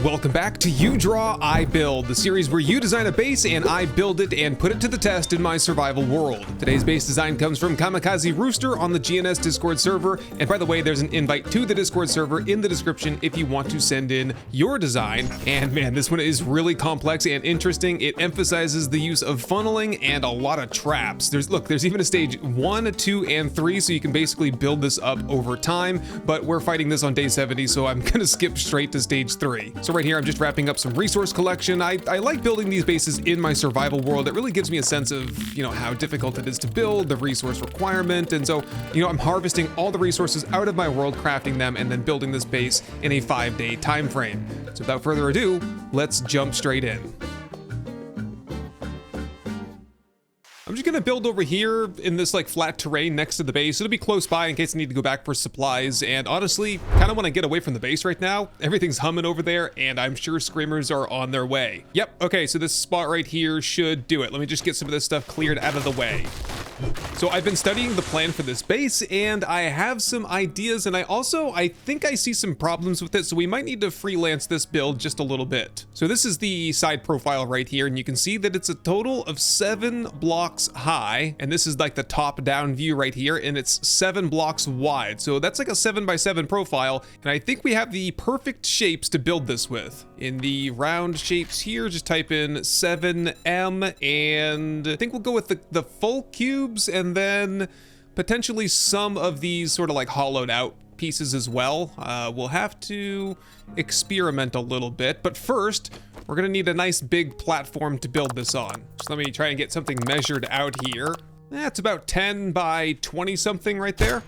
Welcome back to You Draw, I Build, the series where you design a base and I build it and put it to the test in my survival world. Today's base design comes from Kamikaze Rooster on the GNS Discord server, and by the way, there's an invite to the Discord server in the description if you want to send in your design. And man, this one is really complex and interesting. It emphasizes the use of funneling and a lot of traps. There's even a stage 1, 2, and 3, so you can basically build this up over time, but we're fighting this on day 70, so I'm gonna skip straight to stage 3. So right here, I'm just wrapping up some resource collection. I like building these bases in my survival world. It really gives me a sense of, how difficult it is to build, the resource requirement. And so, I'm harvesting all the resources out of my world, crafting them, and then building this base in a 5-day time frame. So without further ado, let's jump straight in. I'm just gonna build over here in this flat terrain next to the base. It'll be close by in case I need to go back for supplies. And honestly, kind of want to get away from the base right now. Everything's humming over there and I'm sure screamers are on their way. Yep, okay, so this spot right here should do it. Let me just get some of this stuff cleared out of the way. So I've been studying the plan for this base and I have some ideas, and I think I see some problems with it, so we might need to freelance this build just a little bit. So this is the side profile right here, and you can see that it's a total of 7 blocks high, and this is like the top down view right here, and it's 7 blocks wide. So that's like a 7x7 profile, and I think we have the perfect shapes to build this with. In the round shapes here, just type in 7M, and I think we'll go with the full cubes, and then potentially some of these sort of hollowed out pieces as well. We'll have to experiment a little bit, but first we're gonna need a nice big platform to build this on. So let me try and get something measured out here. That's about 10 by 20 something right there.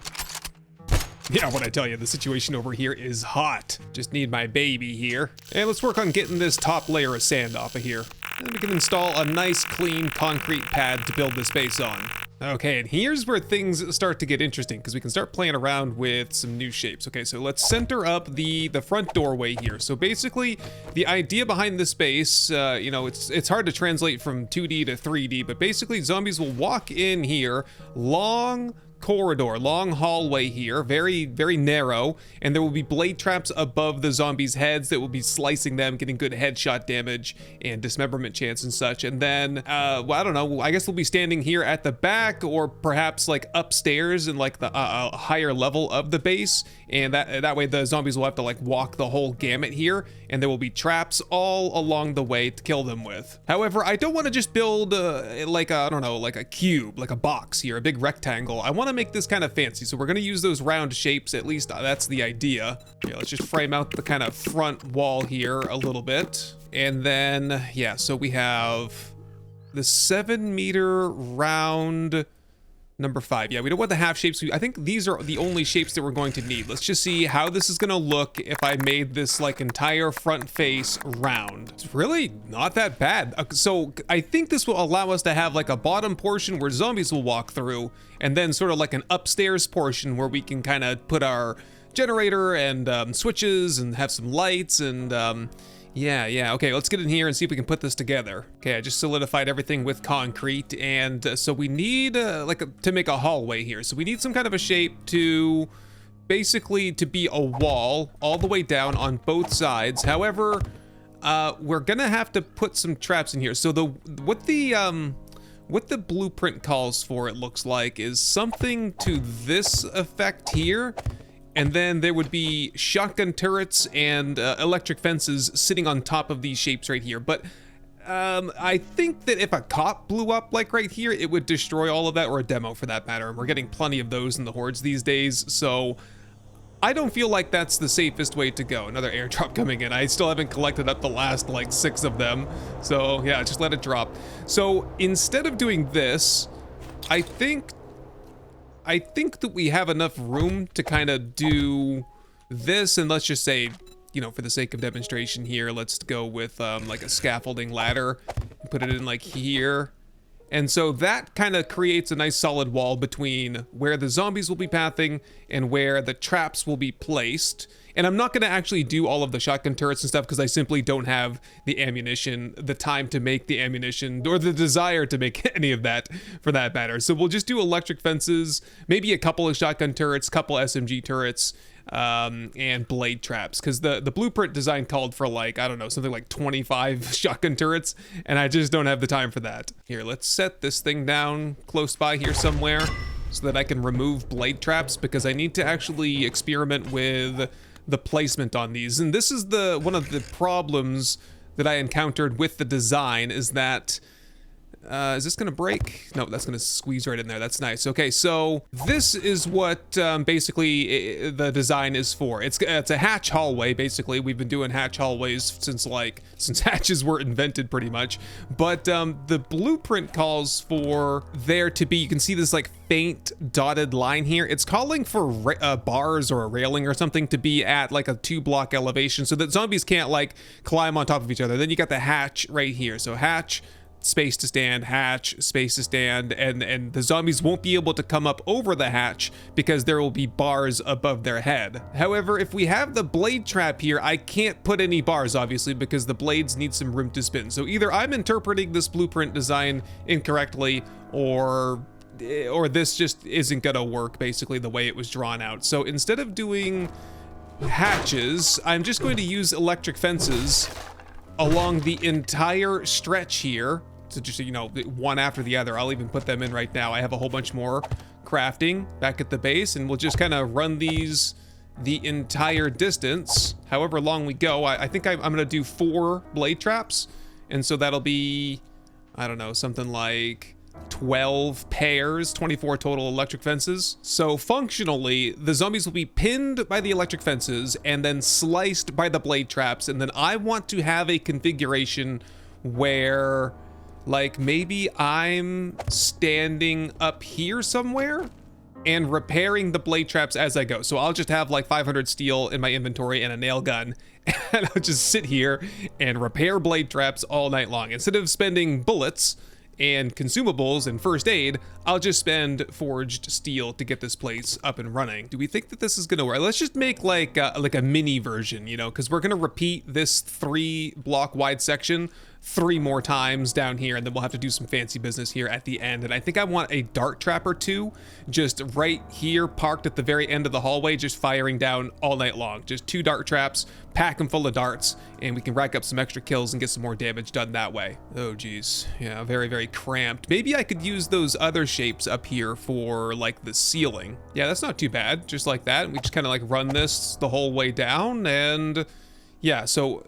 Yeah, what I tell you, the situation over here is hot. Just need my baby here. And let's work on getting this top layer of sand off of here. And we can install a nice clean concrete pad to build this base on. Okay, and here's where things start to get interesting, because we can start playing around with some new shapes. Okay, so let's center up the front doorway here. So basically, the idea behind this base, it's hard to translate from 2D to 3D, but basically zombies will walk in here, long corridor, long hallway here, very, very narrow, and there will be blade traps above the zombies' heads that will be slicing them, getting good headshot damage and dismemberment chance and such. And then, well, I don't know, I guess we'll be standing here at the back, or perhaps upstairs in the higher level of the base, and that way the zombies will have to walk the whole gamut here, and there will be traps all along the way to kill them with. However, I don't want to just build a cube, like a box here, a big rectangle. I want to make this kind of fancy, so we're going to use those round shapes. At least that's the idea. Okay, let's just frame out the kind of front wall here a little bit, and then so we have the 7-meter round number 5. Yeah, we don't want the half shapes. I think these are the only shapes that we're going to need. Let's just see how this is going to look if I made this entire front face round. It's really not that bad. So I think this will allow us to have a bottom portion where zombies will walk through, and then sort of an upstairs portion where we can kind of put our generator and switches and have some lights and yeah. Okay, let's get in here and see if we can put this together. Okay, I just solidified everything with concrete, and so we need to make a hallway here. So we need some kind of a shape to basically to be a wall all the way down on both sides. However, we're gonna have to put some traps in here. So what the blueprint calls for, it looks like, is something to this effect here. And then there would be shotgun turrets and electric fences sitting on top of these shapes right here. But I think that if a cop blew up right here, it would destroy all of that, or a demo for that matter. And we're getting plenty of those in the hordes these days. So I don't feel like that's the safest way to go. Another airdrop coming in. I still haven't collected up the last 6 of them. So yeah, just let it drop. So instead of doing this, I think that we have enough room to kind of do this, and let's just say, for the sake of demonstration here, let's go with a scaffolding ladder and put it in here. And so that kind of creates a nice solid wall between where the zombies will be pathing and where the traps will be placed. And I'm not going to actually do all of the shotgun turrets and stuff because I simply don't have the ammunition, the time to make the ammunition, or the desire to make any of that for that matter. So we'll just do electric fences, maybe a couple of shotgun turrets, couple SMG turrets, and blade traps, because the blueprint design called for like, I don't know, something like 25 shotgun turrets, and I just don't have the time for that. Here, let's set this thing down close by here somewhere so that I can remove blade traps, because I need to actually experiment with the placement on these. And this is one of the problems that I encountered with the design, is that is this gonna break? No, that's gonna squeeze right in there. That's nice. Okay, so this is what basically the design is for. It's a hatch hallway, basically. We've been doing hatch hallways since hatches were invented, pretty much. But the blueprint calls for there to be, you can see this like faint dotted line here. It's calling for bars or a railing or something to be at like a 2-block elevation so that zombies can't like climb on top of each other. Then you got the hatch right here. So hatch, space to stand, hatch, space to stand, and the zombies won't be able to come up over the hatch because there will be bars above their head. However, if we have the blade trap here, I can't put any bars, obviously, because the blades need some room to spin. So either I'm interpreting this blueprint design incorrectly, or this just isn't gonna work, basically, the way it was drawn out. So instead of doing hatches, I'm just going to use electric fences along the entire stretch here. So just, you know, one after the other. I'll even put them in right now. I have a whole bunch more crafting back at the base, and we'll just kind of run these the entire distance, however long we go. I think I'm gonna do 4 blade traps, and so that'll be, I don't know, something like 12 pairs, 24 total electric fences. So functionally, the zombies will be pinned by the electric fences and then sliced by the blade traps. And then I want to have a configuration where, like, maybe I'm standing up here somewhere and repairing the blade traps as I go. So I'll just have like 500 steel in my inventory and a nail gun, and I'll just sit here and repair blade traps all night long. Instead of spending bullets and consumables and first aid, I'll just spend forged steel to get this place up and running. Do we think that this is gonna work? Let's just make like a mini version, you know, because we're gonna repeat this 3-block wide section 3 more times down here, and then we'll have to do some fancy business here at the end. And I think I want a dart trap or 2 just right here, parked at the very end of the hallway, just firing down all night long. Just 2 dart traps, pack them full of darts, and we can rack up some extra kills and get some more damage done that way. Oh geez, yeah, very, very cramped. Maybe I could use those other shapes up here for like the ceiling. Yeah, that's not too bad, just like that. We just kind of like run this the whole way down, and yeah, so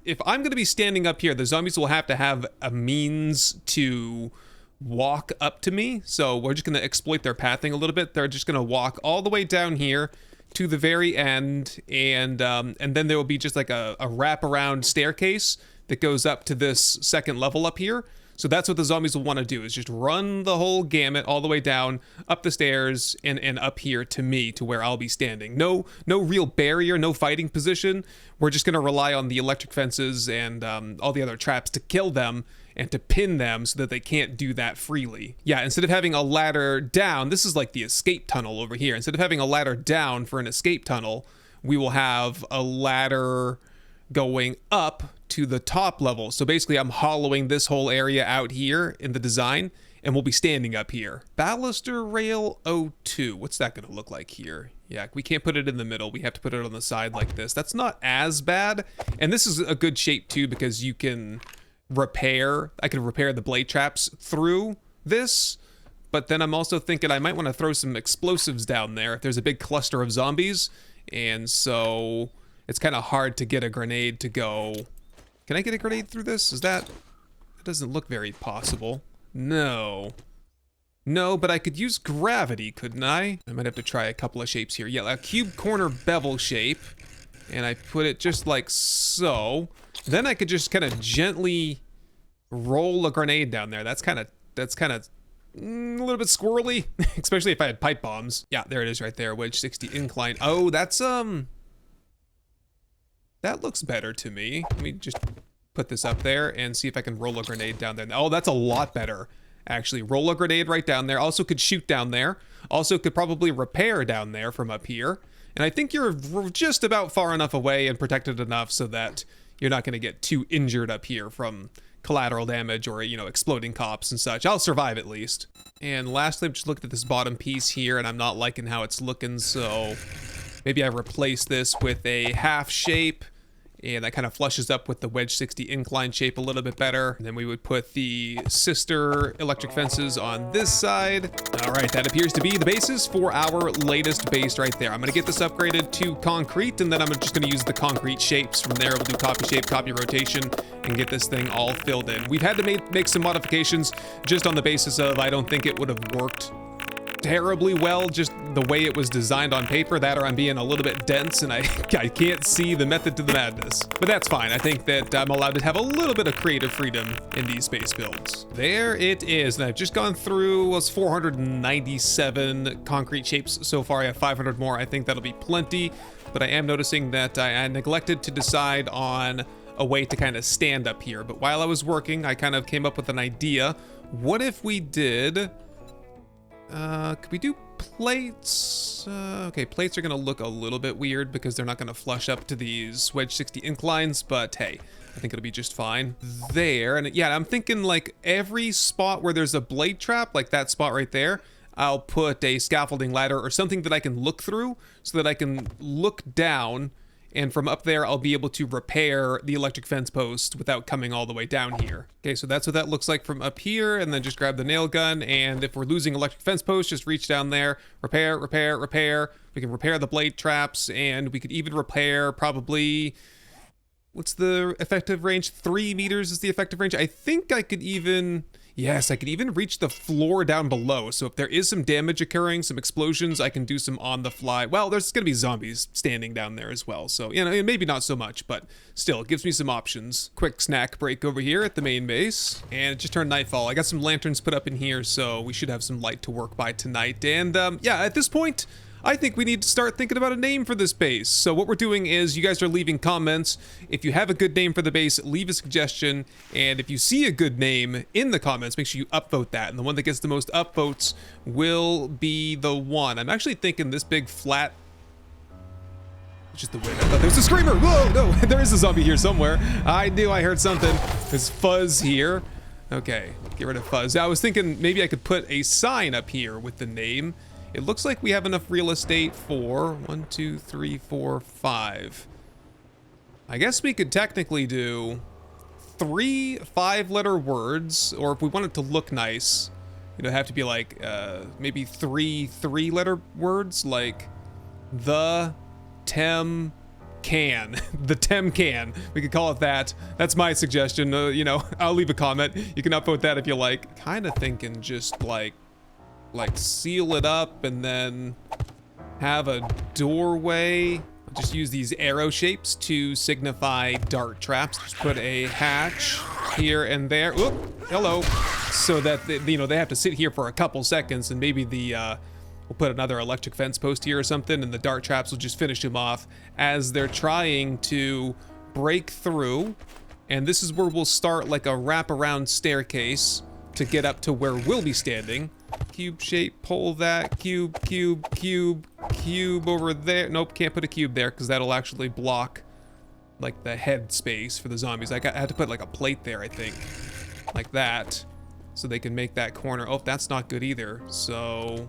if I'm gonna be standing up here, the zombies will have to have a means to walk up to me. So we're just gonna exploit their pathing a little bit. They're just gonna walk all the way down here to the very end, and then there will be just like a wraparound staircase that goes up to this second level up here. So that's what the zombies will want to do, is just run the whole gamut all the way down, up the stairs, and up here to me, to where I'll be standing. No real barrier, no fighting position. We're just going to rely on the electric fences and all the other traps to kill them and to pin them so that they can't do that freely. Yeah, instead of having a ladder down, this is like the escape tunnel over here. Instead of having a ladder down for an escape tunnel, we will have a ladder going up to the top level. So basically I'm hollowing this whole area out here in the design, and we'll be standing up here. Baluster rail 02, what's that gonna look like here? Yeah, we can't put it in the middle. We have to put it on the side like this. That's not as bad. And this is a good shape too, because you can I can repair the blade traps through this. But then I'm also thinking I might want to throw some explosives down there if there's a big cluster of zombies. And so it's kind of hard to get a grenade to go. Can I get a grenade through this? That doesn't look very possible. No, but I could use gravity, couldn't I? I might have to try a couple of shapes here. Yeah, a cube corner bevel shape, and I put it just like so. Then I could just kind of gently roll a grenade down there. That's kind of a little bit squirrely, especially if I had pipe bombs. Yeah, there it is right there. Wedge 60 incline. Oh, that's that looks better to me. Let me just put this up there and see if I can roll a grenade down there. Oh, that's a lot better, actually. Roll a grenade right down there. Also could shoot down there. Also could probably repair down there from up here. And I think you're just about far enough away and protected enough so that you're not going to get too injured up here from collateral damage or, you know, exploding cops and such. I'll survive at least. And lastly, I'm just looking at this bottom piece here, and I'm not liking how it's looking, so Maybe I replace this with a half shape, and that kind of flushes up with the wedge 60 incline shape a little bit better. And then we would put the sister electric fences on this side. All right, that appears to be the basis for our latest base right there. I'm gonna get this upgraded to concrete, and then I'm just gonna use the concrete shapes. From there, we'll do copy shape, copy rotation, and get this thing all filled in. We've had to make some modifications just on the basis of I don't think it would have worked terribly well, just the way it was designed on paper, that or I'm being a little bit dense and I can't see the method to the madness. But that's fine. I think that I'm allowed to have a little bit of creative freedom in these space builds. There it is. And I've just gone through 497 concrete shapes so far. I have 500 more. I think that'll be plenty. But I am noticing that I neglected to decide on a way to kind of stand up here. But while I was working, I kind of came up with an idea. What if we did... could we do plates? Okay, plates are gonna look a little bit weird because they're not gonna flush up to these wedge 60 inclines, but hey, I think it'll be just fine. There, and yeah, I'm thinking like every spot where there's a blade trap, like that spot right there, I'll put a scaffolding ladder or something that I can look through so that I can look down, and from up there, I'll be able to repair the electric fence post without coming all the way down here. Okay, so that's what that looks like from up here, and then just grab the nail gun, and if we're losing electric fence post, just reach down there, repair, repair, repair. We can repair the blade traps, and we could even repair probably... What's the effective range? 3 meters is the effective range. I think I could even... Yes, I could even reach the floor down below. So if there is some damage occurring, some explosions, I can do some on the fly. Well, there's going to be zombies standing down there as well. So, you know, maybe not so much, but still, it gives me some options. Quick snack break over here at the main base. And it just turned nightfall. I got some lanterns put up in here, so we should have some light to work by tonight. And yeah, at this point, I think we need to start thinking about a name for this base. So what we're doing is you guys are leaving comments. If you have a good name for the base, leave a suggestion. And if you see a good name in the comments, make sure you upvote that. And the one that gets the most upvotes will be the one. I'm actually thinking this big flat... Just the way I thought there was a screamer. Whoa, no, there is a zombie here somewhere. I knew I heard something. There's fuzz here. Okay, get rid of fuzz. I was thinking maybe I could put a sign up here with the name. It looks like we have enough real estate for 1, 2, 3, 4, 5. I guess we could technically do 3 5-letter words, or if we want it to look nice, it'd have to be like maybe 3 3-letter words, like the Tem can. The Tem can. We could call it that. That's my suggestion. You know, I'll leave a comment. You can upvote that if you like. Kind of thinking just like seal it up and then have a doorway. I'll just use these arrow shapes to signify dart traps. Just put a hatch here and there. Oop, hello. So that you know, they have to sit here for a couple seconds, and maybe the we'll put another electric fence post here or something, and the dart traps will just finish them off as they're trying to break through. And this is where we'll start like a wraparound staircase to get up to where we'll be standing. Cube shape, pull that, cube, cube, cube, cube over there. Nope, can't put a cube there because that'll actually block like the head space for the zombies. I had to put like a plate there, I think, like that, so they can make that corner. Oh, that's not good either. So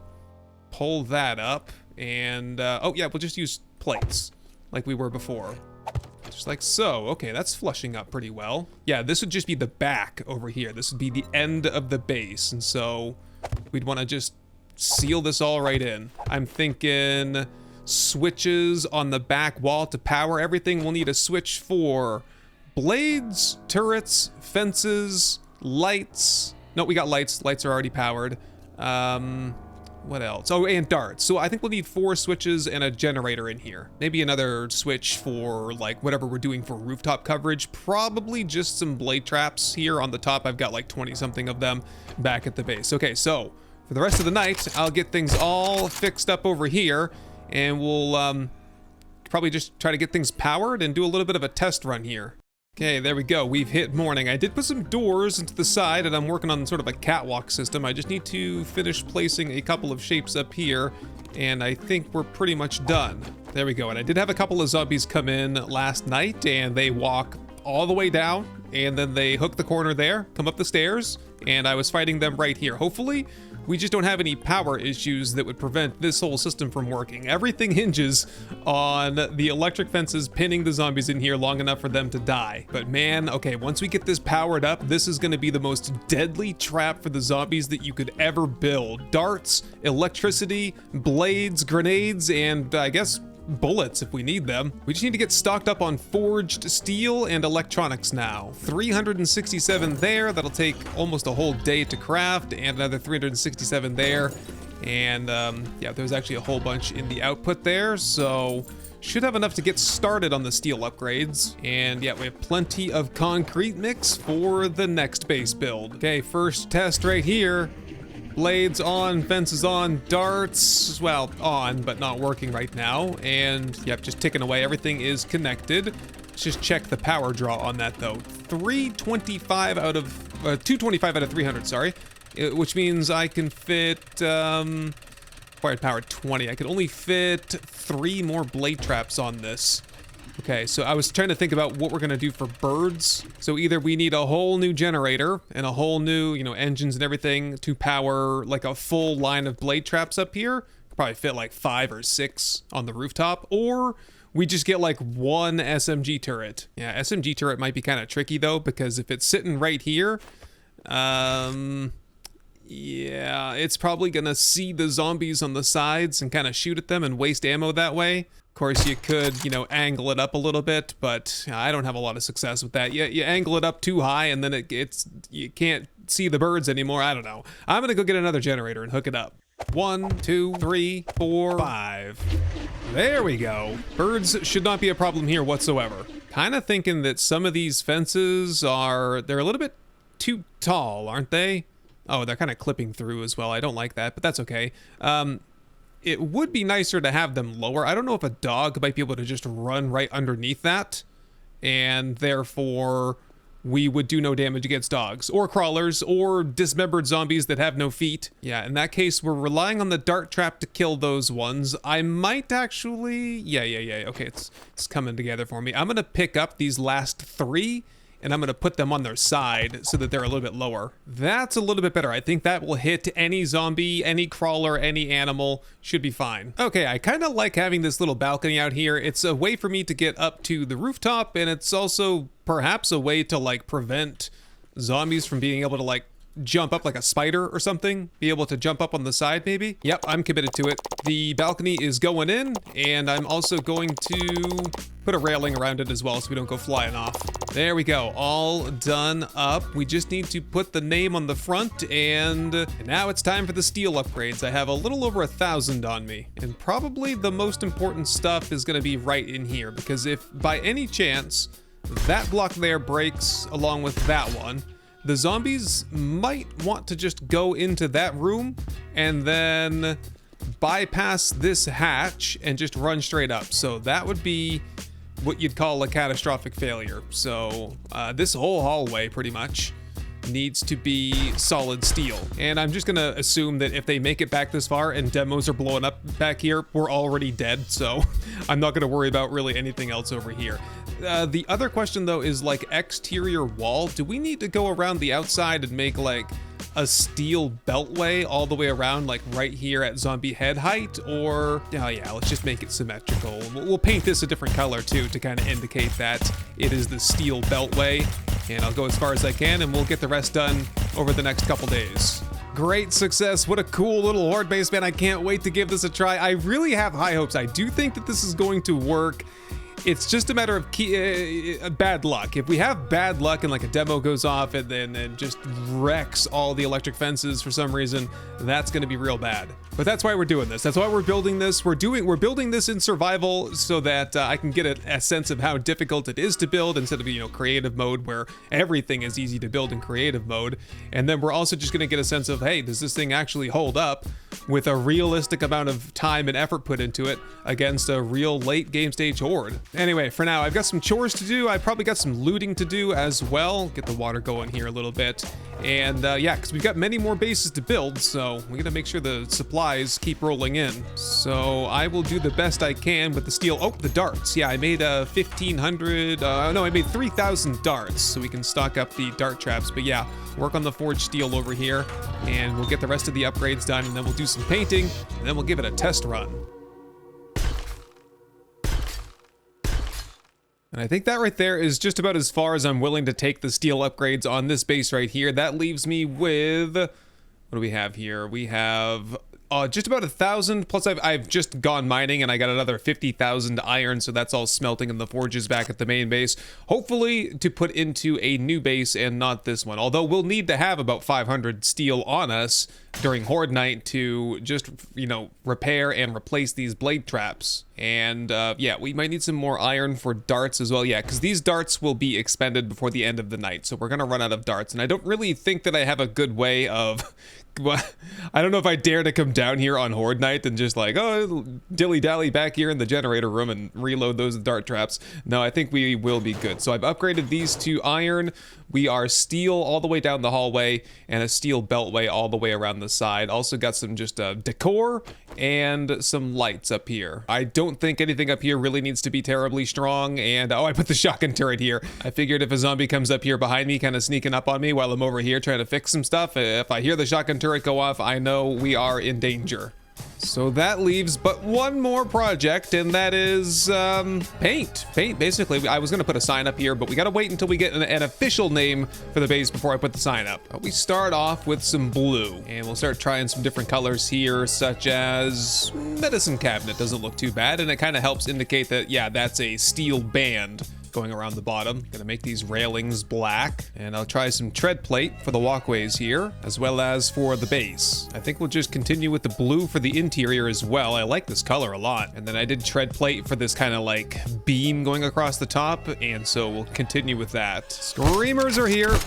pull that up and, oh yeah, we'll just use plates like we were before. Just like so. Okay, that's flushing up pretty well. Yeah, this would just be the back over here. This would be the end of the base. And so we'd want to just seal this all right in. I'm thinking switches on the back wall to power everything. We'll need a switch for blades, turrets, fences, lights. No, we got lights. Lights are already powered. What else? Oh, and darts. So I think we'll need 4 switches and a generator in here. Maybe another switch for like whatever we're doing for rooftop coverage. Probably just some blade traps here on the top. I've got like 20 something of them back at the base. Okay, so for the rest of the night, I'll get things all fixed up over here, and we'll probably just try to get things powered and do a little bit of a test run here. Okay, there we go. We've hit morning. I did put some doors into the side, and I'm working on sort of a catwalk system. I just need to finish placing a couple of shapes up here, and I think we're pretty much done. There we go. And I did have a couple of zombies come in last night, and they walk all the way down, and then they hook the corner there, come up the stairs, and I was fighting them right here. Hopefully, We just don't have any power issues that would prevent this whole system from working. Everything hinges on the electric fences pinning the zombies in here long enough for them to die. But man, okay, once we get this powered up, this is gonna be the most deadly trap for the zombies that you could ever build. Darts, electricity, blades, grenades, and I guess bullets if we need them. We just need to get stocked up on forged steel and electronics now. 367 there, that'll take almost a whole day to craft, and another 367 there. And yeah, there's actually a whole bunch in the output there, so should have enough to get started on the steel upgrades. And yeah, we have plenty of concrete mix for the next base build. Okay, first test right here. Blades on, fences on, darts, well, on, but not working right now. And yep, just ticking away. Everything is connected. Let's just check the power draw on that though. 225 out of 300, sorry. Which means I can fit, required power 20. I can only fit 3 more blade traps on this. Okay, so I was trying to think about what we're gonna do for birds. So either we need a whole new generator and a whole new, you know, engines and everything to power like a full line of blade traps up here. Probably fit like 5 or 6 on the rooftop, or we just get like 1 SMG turret. Yeah, SMG turret might be kind of tricky though, because if it's sitting right here, yeah, it's probably gonna see the zombies on the sides and kind of shoot at them and waste ammo that way. Of course, you could, you know, angle it up a little bit, but I don't have a lot of success with that. You angle it up too high and then you can't see the birds anymore. I don't know. I'm gonna go get another generator and hook it up. 1, 2, 3, 4, 5. There we go. Birds should not be a problem here whatsoever. Kind of thinking that some of these fences they're a little bit too tall, aren't they? Oh, they're kind of clipping through as well. I don't like that, but that's okay. It would be nicer to have them lower. I don't know if a dog might be able to just run right underneath that, and therefore we would do no damage against dogs or crawlers or dismembered zombies that have no feet. Yeah, in that case, we're relying on the dart trap to kill those ones. I might actually, yeah. Okay, it's coming together for me. I'm gonna pick up these last 3 and I'm gonna put them on their side so that they're a little bit lower. That's a little bit better. I think that will hit any zombie, any crawler, any animal, should be fine. Okay, I kind of like having this little balcony out here. It's a way for me to get up to the rooftop, and it's also perhaps a way to like prevent zombies from being able to like jump up like a spider or something, be able to jump up on the side maybe. Yep, I'm committed to it. The balcony is going in, and I'm also going to put a railing around it as well so we don't go flying off. There we go, all done up. We just need to put the name on the front, and now it's time for the steel upgrades. I have a little over 1,000 on me, and probably the most important stuff is gonna be right in here, because if by any chance that block there breaks along with that one, the zombies might want to just go into that room and then bypass this hatch and just run straight up. So that would be what you'd call a catastrophic failure. So this whole hallway pretty much needs to be solid steel. And I'm just gonna assume that if they make it back this far and demos are blowing up back here, we're already dead. So I'm not gonna worry about really anything else over here. The other question though is like exterior wall. Do we need to go around the outside and make like a steel beltway all the way around, like right here at zombie head height? Or, oh yeah, let's just make it symmetrical. We'll paint this a different color too to kind of indicate that it is the steel beltway. And I'll go as far as I can, and we'll get the rest done over the next couple days. Great success. What a cool little horde base, man. I can't wait to give this a try. I really have high hopes. I do think that this is going to work. It's just a matter of bad luck. If we have bad luck and like a demo goes off and then just wrecks all the electric fences for some reason, that's gonna be real bad. But that's why we're doing this. That's why we're building this. We're building this in survival so that I can get a sense of how difficult it is to build instead of, you know, creative mode where everything is easy to build in creative mode. And then we're also just gonna get a sense of, hey, does this thing actually hold up with a realistic amount of time and effort put into it against a real late game stage horde? Anyway, for now, I've got some chores to do. I've probably got some looting to do as well. Get the water going here a little bit. And yeah, because we've got many more bases to build, so we gotta make sure the supplies keep rolling in. So I will do the best I can with the steel. Oh, the darts. Yeah, I made 1,500, no, I made 3,000 darts, so we can stock up the dart traps. But yeah, work on the forged steel over here, and we'll get the rest of the upgrades done, and then we'll do some painting, and then we'll give it a test run. And I think that right there is just about as far as I'm willing to take the steel upgrades on this base right here. That leaves me with, what do we have here? We have just about 1,000, plus I've just gone mining and I got another 50,000 iron, so that's all smelting in the forges back at the main base. Hopefully to put into a new base and not this one. Although we'll need to have about 500 steel on us during Horde Night to just, you know, repair and replace these blade traps. And yeah, we might need some more iron for darts as well. Yeah, because these darts will be expended before the end of the night, so we're gonna run out of darts. And I don't really think that I have a good way of, I don't know if I dare to come down here on Horde Night and just like, oh, dilly-dally back here in the generator room and reload those dart traps. No, I think we will be good. So I've upgraded these to iron. We are steel all the way down the hallway and a steel beltway all the way around the side. Also got some just decor and some lights up here. I don't think anything up here really needs to be terribly strong. And oh, I put the shotgun turret here. I figured if a zombie comes up here behind me, kind of sneaking up on me while I'm over here trying to fix some stuff, if I hear the shotgun turret go off, I know we are in danger. So that leaves but one more project, and that is paint. Paint, basically. I was going to put a sign up here, but we got to wait until we get an official name for the base before I put the sign up. We start off with some blue, and we'll start trying some different colors here, such as medicine cabinet. Doesn't look too bad, and it kind of helps indicate that, yeah, that's a steel band going around the bottom. Gonna make these railings black, and I'll try some tread plate for the walkways here, as well as for the base. I think we'll just continue with the blue for the interior as well. I like this color a lot. And then I did tread plate for this kind of like beam going across the top, and so we'll continue with that. Screamers are here.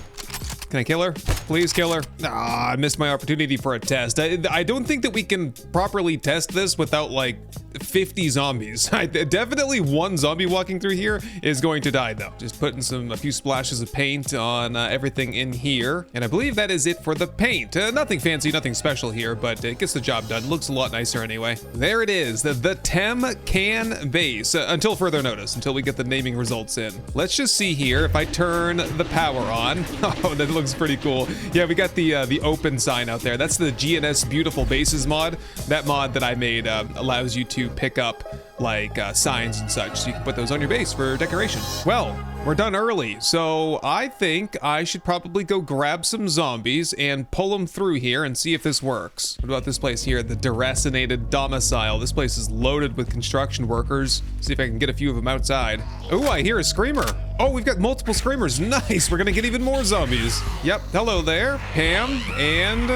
Can I kill her? Please kill her. Ah, I missed my opportunity for a test. I don't think that we can properly test this without like 50 zombies. Definitely one zombie walking through here is going to die though. Just putting a few splashes of paint on everything in here. And I believe that is it for the paint. Nothing fancy, nothing special here, but it gets the job done. Looks a lot nicer anyway. There it is, the Tem Can base. Until further notice, until we get the naming results in. Let's just see here if I turn the power on. Oh, that looks pretty cool. Yeah, we got the open sign out there. That's the GNS Beautiful Bases mod. That mod that I made allows you to pick up like signs and such, so you can put those on your base for decoration. Well, we're done early, so I think I should probably go grab some zombies and pull them through here and see if this works. What about this place here, the Deracinated Domicile? This place is loaded with construction workers. See if I can get a few of them outside. Oh, I hear a screamer. Oh, we've got multiple screamers. Nice, we're gonna get even more zombies. Yep, hello there, Pam, and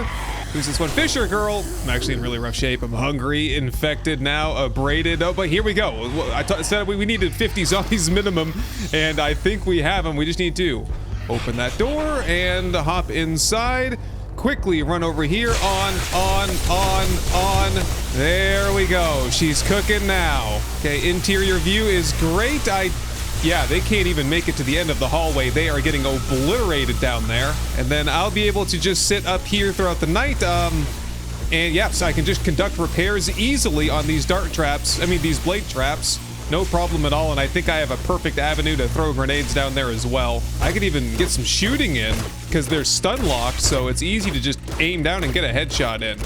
who's this one? Fisher girl. I'm actually in really rough shape. I'm hungry, infected now, abraded. Oh, but here we go. I said we needed 50 zombies minimum, and I think we have them. We just need to open that door and hop inside. Quickly run over here. On. There we go. She's cooking now. Okay, interior view is great. Yeah, they can't even make it to the end of the hallway. They are getting obliterated down there. And then I'll be able to just sit up here throughout the night. And yeah, so I can just conduct repairs easily on these dart traps. I mean, these blade traps. No problem at all. And I think I have a perfect avenue to throw grenades down there as well. I could even get some shooting in because they're stun locked. So it's easy to just aim down and get a headshot in.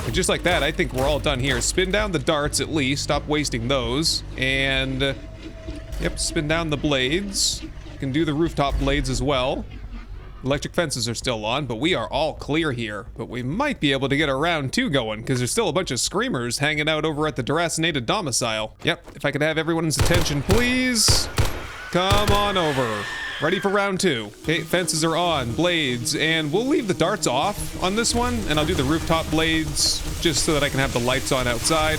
And just like that, I think we're all done here. Spin down the darts at least. Stop wasting those. And yep, spin down the blades. You can do the rooftop blades as well. Electric fences are still on, but we are all clear here. But we might be able to get a round 2 going, because there's still a bunch of screamers hanging out over at the Deracinated Domicile. Yep, if I could have everyone's attention, please. Come on over. Ready for round 2. Okay, fences are on, blades, and we'll leave the darts off on this one, and I'll do the rooftop blades just so that I can have the lights on outside.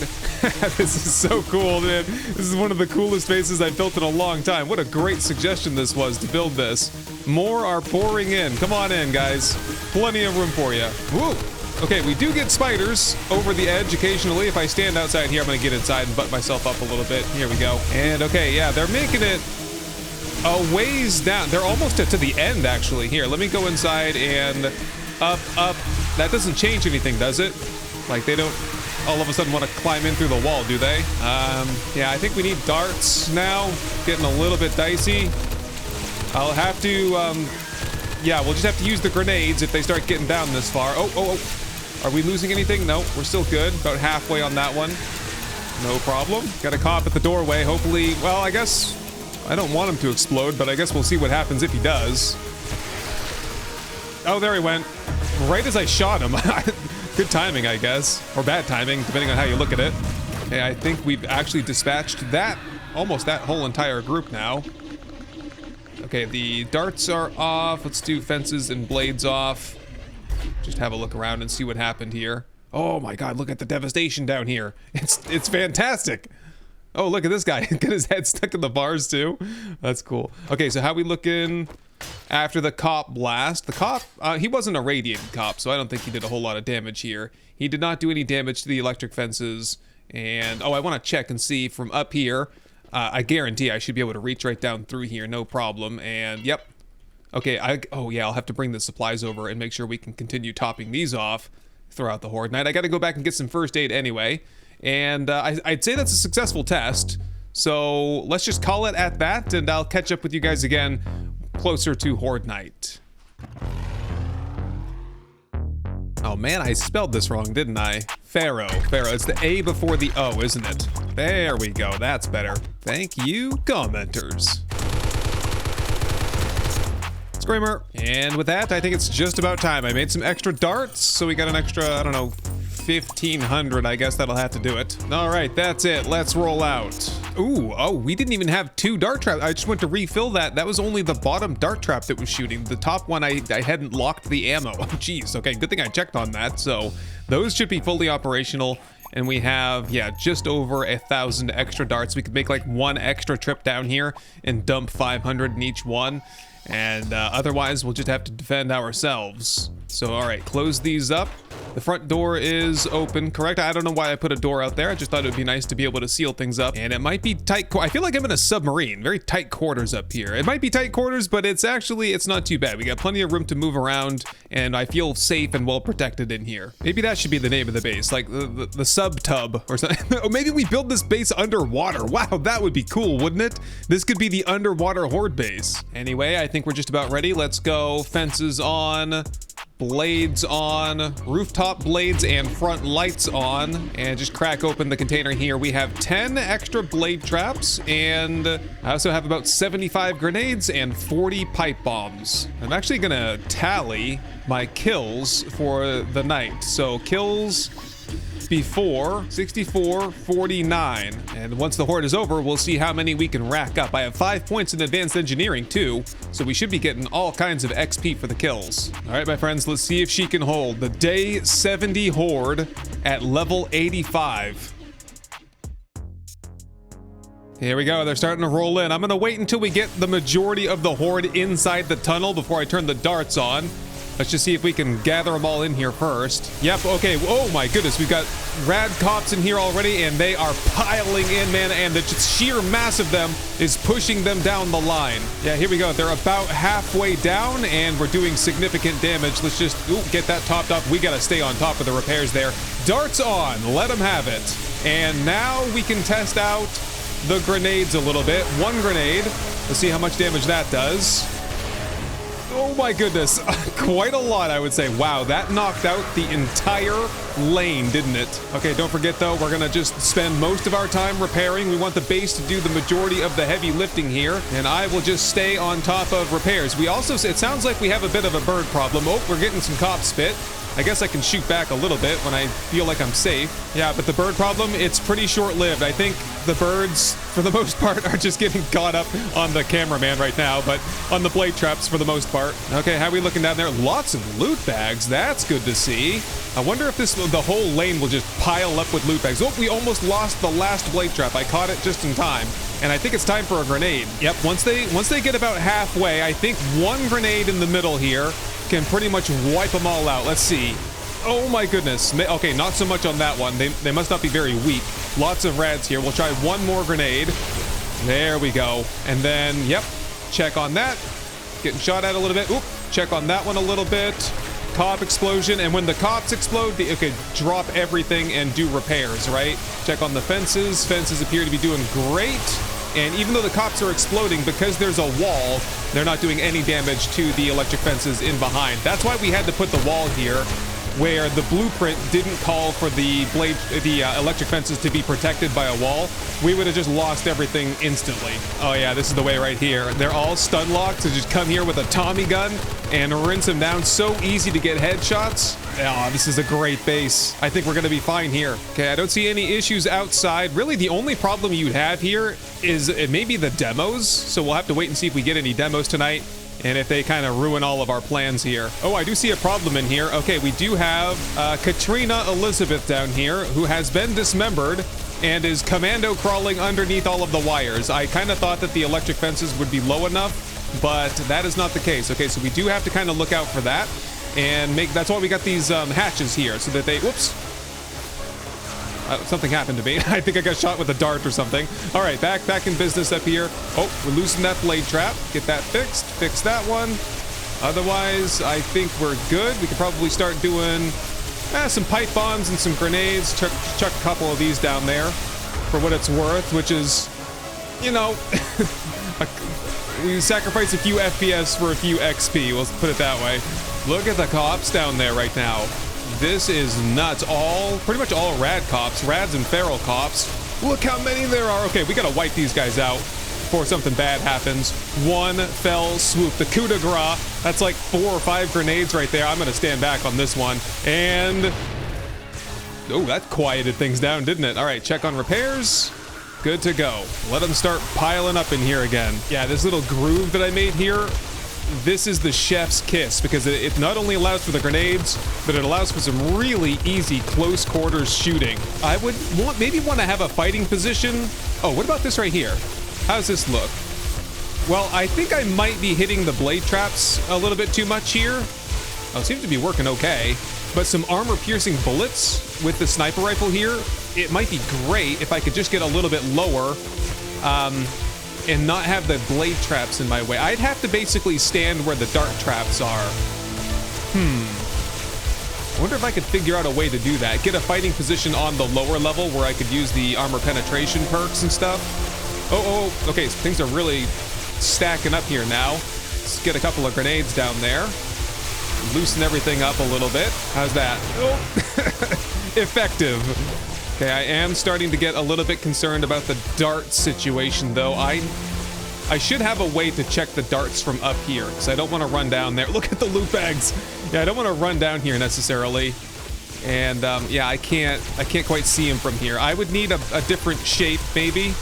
This is so cool, man. This is one of the coolest bases I've built in a long time. What a great suggestion this was to build this. More are pouring in. Come on in, guys. Plenty of room for you. Woo! Okay, we do get spiders over the edge occasionally. If I stand outside here, I'm gonna get inside and butt myself up a little bit. Here we go. And okay, yeah, they're making it a ways down. They're almost to the end, actually. Here, let me go inside and up. That doesn't change anything, does it? Like, they don't all of a sudden want to climb in through the wall, do they? Yeah, I think we need darts now. Getting a little bit dicey. I'll have to, yeah, we'll just have to use the grenades if they start getting down this far. Oh. Are we losing anything? No, we're still good. About halfway on that one. No problem. Got a cop at the doorway. Hopefully, well, I guess I don't want him to explode, but I guess we'll see what happens if he does. Oh, there he went. Right as I shot him. Good timing, I guess. Or bad timing, depending on how you look at it. Okay, I think we've actually dispatched that, almost that whole entire group now. Okay, the darts are off. Let's do fences and blades off. Just have a look around and see what happened here. Oh my god, look at the devastation down here. It's fantastic. Oh, look at this guy. Got his head stuck in the bars too. That's cool. Okay, so how we looking after the cop blast? The cop, he wasn't a radiated cop, so I don't think he did a whole lot of damage here. He did not do any damage to the electric fences. And, oh, I want to check and see from up here. I guarantee I should be able to reach right down through here, no problem. And, yep. Okay, oh yeah, I'll have to bring the supplies over and make sure we can continue topping these off throughout the Horde night. I gotta go back and get some first aid anyway. And I'd say that's a successful test. So let's just call it at that, and I'll catch up with you guys again closer to Horde night. Oh man, I spelled this wrong, didn't I? Pharaoh. It's the A before the O, isn't it? There we go, that's better. Thank you, commenters. Screamer. And with that, I think it's just about time. I made some extra darts, so we got an extra, I don't know, 1,500. I guess that'll have to do it. All right, that's it. Let's roll out. Ooh, oh, we didn't even have 2 dart traps. I just went to refill that. That was only the bottom dart trap that was shooting. The top one, I hadn't locked the ammo. Oh, geez. Okay, good thing I checked on that. So those should be fully operational. And we have, yeah, just over 1,000 extra darts. We could make like 1 extra trip down here and dump 500 in each one. And otherwise, we'll just have to defend ourselves. So, all right, close these up. The front door is open, correct? I don't know why I put a door out there. I just thought it would be nice to be able to seal things up. And it might be tight. I feel like I'm in a submarine. Very tight quarters up here. It might be tight quarters, but it's not too bad. We got plenty of room to move around, and I feel safe and well protected in here. Maybe that should be the name of the base, like the sub tub or something. Or maybe we build this base underwater. Wow, that would be cool, wouldn't it? This could be the underwater Horde base. Anyway, I think we're just about ready. Let's go. Fences on. Blades on, rooftop blades and front lights on, and just crack open the container here. We have 10 extra blade traps, and I also have about 75 grenades and 40 pipe bombs. I'm actually gonna tally my kills for the night. So kills before 64, 49, and once the Horde is over, we'll see how many we can rack up. I have 5 points in advanced engineering too, so we should be getting all kinds of XP for the kills. All right, my friends, let's see if she can hold the day 70 Horde at level 85. Here we go, they're starting to roll in. I'm gonna wait until we get the majority of the Horde inside the tunnel before I turn the darts on. Let's just see if we can gather them all in here first. Yep, okay, oh my goodness, we've got rad cops in here already, and they are piling in, man, and the just sheer mass of them is pushing them down the line. Yeah, here we go, they're about halfway down, and we're doing significant damage. Let's just, get that topped up. We gotta stay on top of the repairs there. Darts on, let them have it. And now we can test out the grenades a little bit. 1 grenade, let's see how much damage that does. Oh my goodness, quite a lot, I would say. Wow, that knocked out the entire lane, didn't it? Okay, don't forget though, we're gonna just spend most of our time repairing. We want the base to do the majority of the heavy lifting here, and I will just stay on top of repairs. We also, it sounds like we have a bit of a bird problem. Oh, we're getting some cop spit. I guess I can shoot back a little bit when I feel like I'm safe. Yeah, but the bird problem, it's pretty short-lived. I think the birds, for the most part, are just getting caught up on the cameraman right now, but on the blade traps for the most part. Okay, how are we looking down there? Lots of loot bags. That's good to see. I wonder if the whole lane will just pile up with loot bags. Oh, we almost lost the last blade trap. I caught it just in time. And I think it's time for a grenade. Yep, once they get about halfway, I think 1 grenade in the middle here can pretty much wipe them all out. Let's see. Oh my goodness. Okay, not so much on that one. They must not be very weak. Lots of rads here. We'll try one more grenade. There we go. And then, yep, check on that. Getting shot at a little bit. Oop, check on that one a little bit. Cop explosion. And when the cops explode, okay, drop everything and do repairs, right? Check on the fences. Fences appear to be doing great. And even though the cops are exploding, because there's a wall, they're not doing any damage to the electric fences in behind. That's why we had to put the wall here, where the blueprint didn't call for the electric fences to be protected by a wall. We would have just lost everything instantly. Oh yeah, this is the way right here. They're all stun locked, so just come here with a Tommy gun and rinse them down. So easy to get headshots. Oh, this is a great base. I think we're gonna be fine here. Okay, I don't see any issues outside. Really, the only problem you'd have here is maybe the demos. So we'll have to wait and see if we get any demos tonight, and if they kind of ruin all of our plans here. Oh, I do see a problem in here. Okay, we do have Katrina Elizabeth down here, who has been dismembered and is commando crawling underneath all of the wires. I kind of thought that the electric fences would be low enough, but that is not the case. Okay, so we do have to kind of look out for that, and that's why we got these hatches here, so that they, whoops. Something happened to me. I think I got shot with a dart or something. All right, back in business up here. Oh, we're losing that blade trap. Get that fixed. Fix that one. Otherwise, I think we're good. We could probably start doing some pipe bombs and some grenades. Chuck a couple of these down there for what it's worth, which is, you know, we sacrifice a few FPS for a few XP. Let's put it that way. Look at the cops down there right now. This is nuts. Pretty much all rad cops, rads and feral cops. Look how many there are. Okay, we gotta wipe these guys out before something bad happens. One fell swoop, the coup de grace. That's like 4 or 5 grenades right there. I'm gonna stand back on this one. And, oh, that quieted things down, didn't it? All right, check on repairs. Good to go. Let them start piling up in here again. Yeah, this little groove that I made here, this is the chef's kiss, because it not only allows for the grenades, but it allows for some really easy close quarters shooting. I would maybe want to have a fighting position. Oh, what about this right here? How does this look? Well, I think I might be hitting the blade traps a little bit too much here. Oh, it seems to be working okay. But some armor-piercing bullets with the sniper rifle here, it might be great if I could just get a little bit lower, and not have the blade traps in my way. I'd have to basically stand where the dart traps are. I wonder if I could figure out a way to do that. Get a fighting position on the lower level where I could use the armor penetration perks and stuff. Oh, okay, so things are really stacking up here now. Let's get a couple of grenades down there. Loosen everything up a little bit. How's that? Oh, effective. Okay, I am starting to get a little bit concerned about the dart situation, though. I should have a way to check the darts from up here, because I don't want to run down there. Look at the loot bags. Yeah, I don't want to run down here necessarily. And yeah, I can't quite see him from here. I would need a different shape, maybe,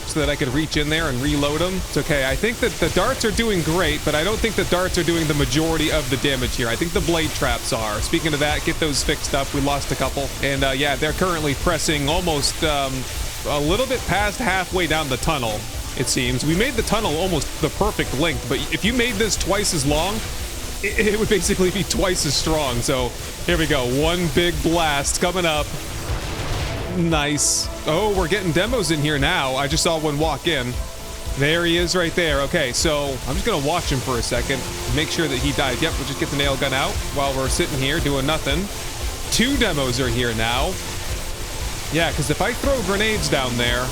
so that I could reach in there and reload them. It's okay. I think that the darts are doing great, but I don't think the darts are doing the majority of the damage here. I think the blade traps are. Speaking of that, get those fixed up. We lost a couple. And yeah, they're currently pressing almost a little bit past halfway down the tunnel, it seems. We made the tunnel almost the perfect length, but if you made this twice as long, it would basically be twice as strong. So here we go. One big blast coming up. Nice. Oh, we're getting demos in here now. I just saw one walk in. There he is right there. Okay, so I'm just gonna watch him for a second, make sure that he died. Yep, we'll just get the nail gun out while we're sitting here doing nothing. 2 demos are here now. Yeah, because if I throw grenades down there,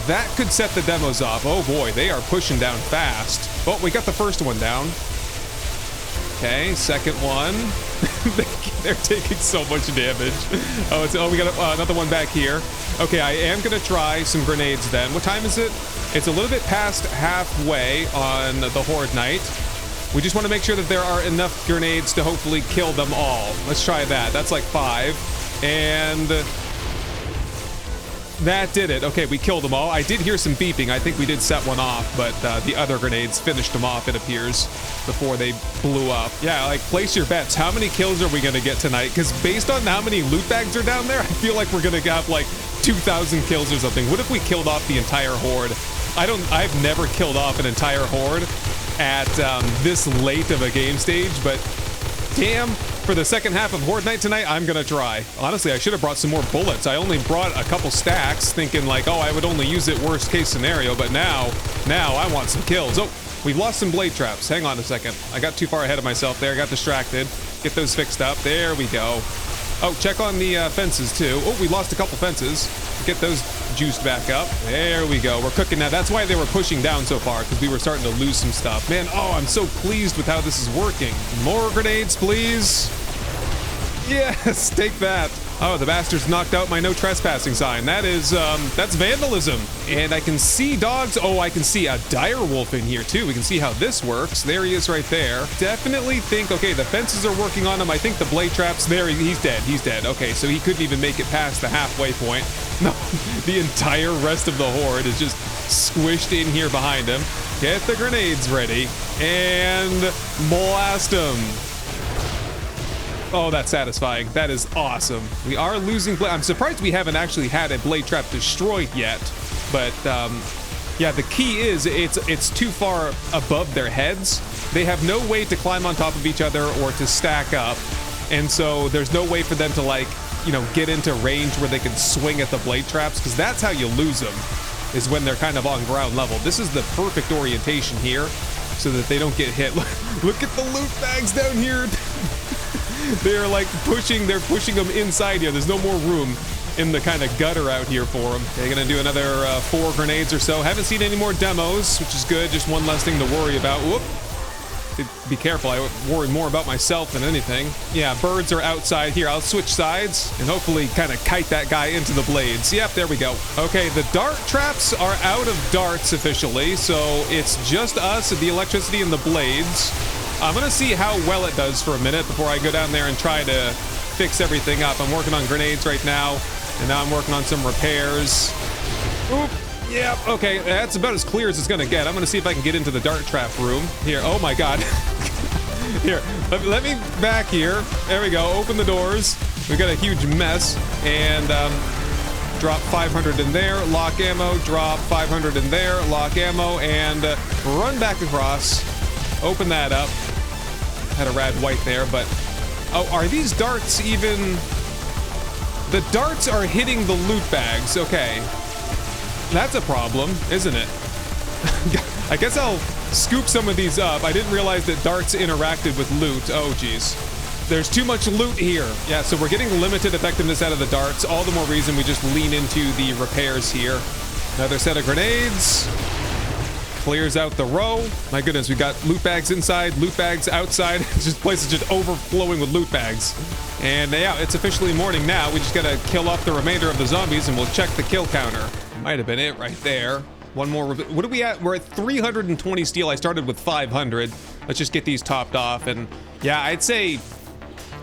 that could set the demos off. Oh boy, they are pushing down fast. Oh, we got the first one down. Okay, second one. They're taking so much damage. Oh, we got another one back here. Okay, I am gonna try some grenades then. What time is it? It's a little bit past halfway on the Horde night. We just want to make sure that there are enough grenades to hopefully kill them all. Let's try that. That's like 5. And that did it. Okay, we killed them all. I did hear some beeping. I think we did set one off, but the other grenades finished them off, it appears, before they blew up. Yeah, like, place your bets. How many kills are we gonna get tonight? Because based on how many loot bags are down there, I feel like we're gonna have like 2,000 kills or something. What if we killed off the entire Horde? I've never killed off an entire Horde at this late of a game stage, but damn, for the second half of Horde Night tonight, I'm gonna try. Honestly, I should have brought some more bullets. I only brought a couple stacks thinking like, oh, I would only use it worst case scenario, but now I want some kills. Oh, we've lost some blade traps. Hang on a second. I got too far ahead of myself there. Got distracted. Get those fixed up. There we go. Oh, check on the fences too. Oh, we lost a couple fences. Get those juiced back up. There we go. We're cooking now. That's why they were pushing down so far, because we were starting to lose some stuff. Man, oh, I'm so pleased with how this is working. More grenades, please. Yes, take that. Oh, the bastards knocked out my no trespassing sign. That is, that's vandalism. And I can see dogs. Oh, I can see a dire wolf in here too. We can see how this works. There he is right there. Definitely think, okay, the fences are working on him. I think the blade traps, there, he's dead. He's dead. Okay, so he couldn't even make it past the halfway point. No, the entire rest of the horde is just squished in here behind him. Get the grenades ready and blast him. Oh, that's satisfying. That is awesome. We are losing. I'm surprised we haven't actually had a blade trap destroyed yet. But yeah, the key is it's too far above their heads. They have no way to climb on top of each other or to stack up, and so there's no way for them to, like, you know, get into range where they can swing at the blade traps, because that's how you lose them, is when they're kind of on ground level. This is the perfect orientation here, so that they don't get hit. Look at the loot bags down here. They're like pushing them inside here. There's no more room in the kind of gutter out here for them. They're gonna do another 4 grenades or so. Haven't seen any more demos, which is good. Just one less thing to worry about. Whoop. Be careful, I worry more about myself than anything. Yeah, birds are outside here. I'll switch sides and hopefully kind of kite that guy into the blades. Yep, there we go. Okay, the dart traps are out of darts officially, so it's just us, the electricity, and the blades. I'm gonna see how well it does for a minute before I go down there and try to fix everything up. I'm working on grenades right now, and now I'm working on some repairs. Oop. Yep, okay, that's about as clear as it's gonna get. I'm gonna see if I can get into the dart trap room. Here, oh my god. Here, let me back here. There we go, open the doors. We got a huge mess, and drop 500 in there, lock ammo, drop 500 in there, lock ammo, and run back across. Open that up. Had a rad white there, but oh, are these darts even? The darts are hitting the loot bags. Okay, that's a problem, isn't it? I guess I'll scoop some of these up. I didn't realize that darts interacted with loot. Oh geez, there's too much loot here. Yeah, so we're getting limited effectiveness out of the darts. All the more reason we just lean into the repairs here. Another set of grenades. Clears out the row. My goodness, we got loot bags inside, loot bags outside. It's just place is just overflowing with loot bags. And yeah, it's officially morning now. We just gotta kill off the remainder of the zombies and we'll check the kill counter. Might have been it right there. One more. What are we at? We're at 320 steel. I started with 500. Let's just get these topped off. And yeah, I'd say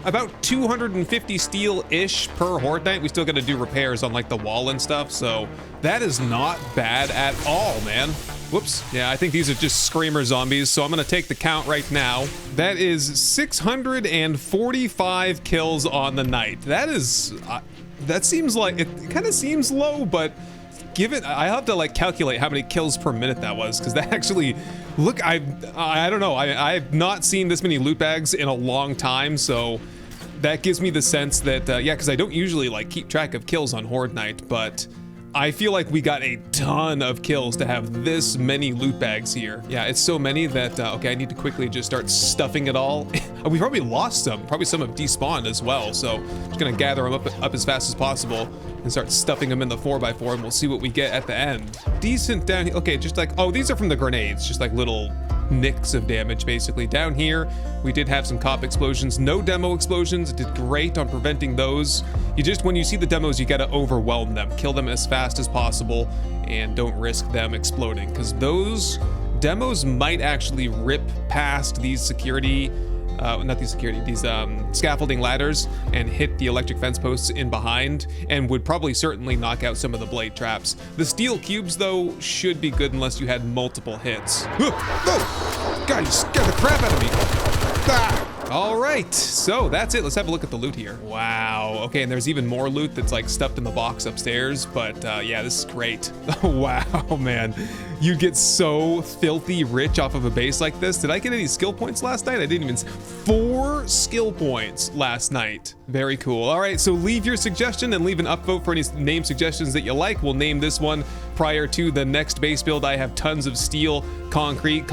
about 250 steel-ish per horde night. We still gotta do repairs on like the wall and stuff. So that is not bad at all, man. Whoops. Yeah, I think these are just screamer zombies, so I'm gonna take the count right now. That is 645 kills on the night. That is, that seems like, it kind of seems low, but give it, I have to like calculate how many kills per minute that was, because that actually, look, I don't know, I've not seen this many loot bags in a long time, so that gives me the sense that, yeah, because I don't usually like keep track of kills on Horde Night, but I feel like we got a ton of kills to have this many loot bags here. Yeah, it's so many that, okay, I need to quickly just start stuffing it all. We probably lost some. Probably some have despawned as well. So just gonna gather them up as fast as possible and start stuffing them in the 4x4 and we'll see what we get at the end. Decent down here. Okay, just like, oh, these are from the grenades. Just like little nicks of damage basically. Down here, we did have some cop explosions. No demo explosions. It did great on preventing those. You just, when you see the demos, you gotta overwhelm them. Kill them as fast as possible and don't risk them exploding, because those demos might actually rip past these security, these scaffolding ladders and hit the electric fence posts in behind and would probably certainly knock out some of the blade traps. The steel cubes though should be good unless you had multiple hits. Oh, God, you scared the crap out of me. Ah. All right, so that's it. Let's have a look at the loot here. Wow, okay, and there's even more loot that's like stuffed in the box upstairs, but yeah, this is great. Oh, wow, man. you'd get so filthy rich off of a base like this. Did I get any skill points last night? I didn't even. 4 skill points last night. Very cool. All right, so leave your suggestion and leave an upvote for any name suggestions that you like. We'll name this one prior to the next base build. I have tons of steel, concrete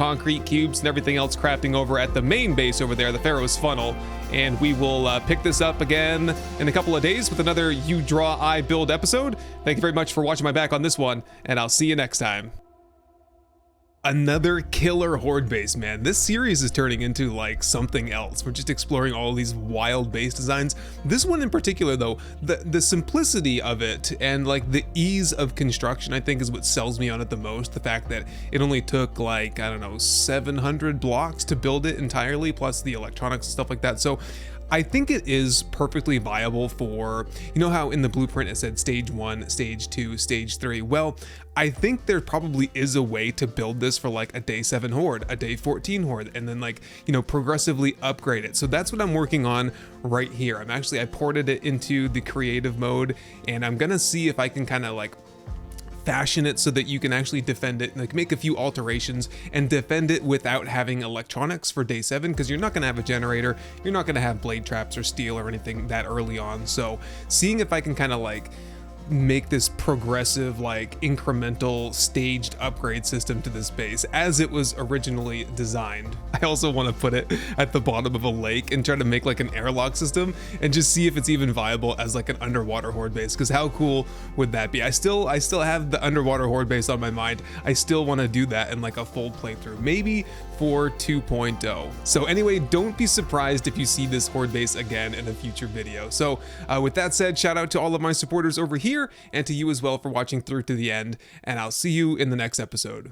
cubes, and everything else crafting over at the main base over there, the Pharaoh's Funnel. And we will pick this up again in a couple of days with another You Draw, I Build episode. Thank you very much for watching my back on this one, and I'll see you next time. Another killer horde base, man. This series is turning into like something else. We're just exploring all these wild base designs. This one in particular though, the simplicity of it and like the ease of construction, I think is what sells me on it the most. The fact that it only took like, I don't know, 700 blocks to build it entirely, plus the electronics and stuff like that. So I think it is perfectly viable for, you know how in the blueprint it said stage 1, stage 2, stage 3. Well, I think there probably is a way to build this for like a day 7 horde, a day 14 horde, and then like, you know, progressively upgrade it. So that's what I'm working on right here. I ported it into the creative mode, and I'm gonna see if I can kind of like fashion it so that you can actually defend it, like make a few alterations and defend it without having electronics for day 7, because you're not going to have a generator, you're not going to have blade traps or steel or anything that early on. So seeing if I can kind of like make this progressive, like incremental staged upgrade system to this base as it was originally designed. I also want to put it at the bottom of a lake and try to make like an airlock system and just see if it's even viable as like an underwater horde base, because how cool would that be? I still have the underwater horde base on my mind. I still want to do that in like a full playthrough, maybe for 2.0. So anyway, don't be surprised if you see this horde base again in a future video. So with that said, shout out to all of my supporters over here and to you as well for watching through to the end, and I'll see you in the next episode.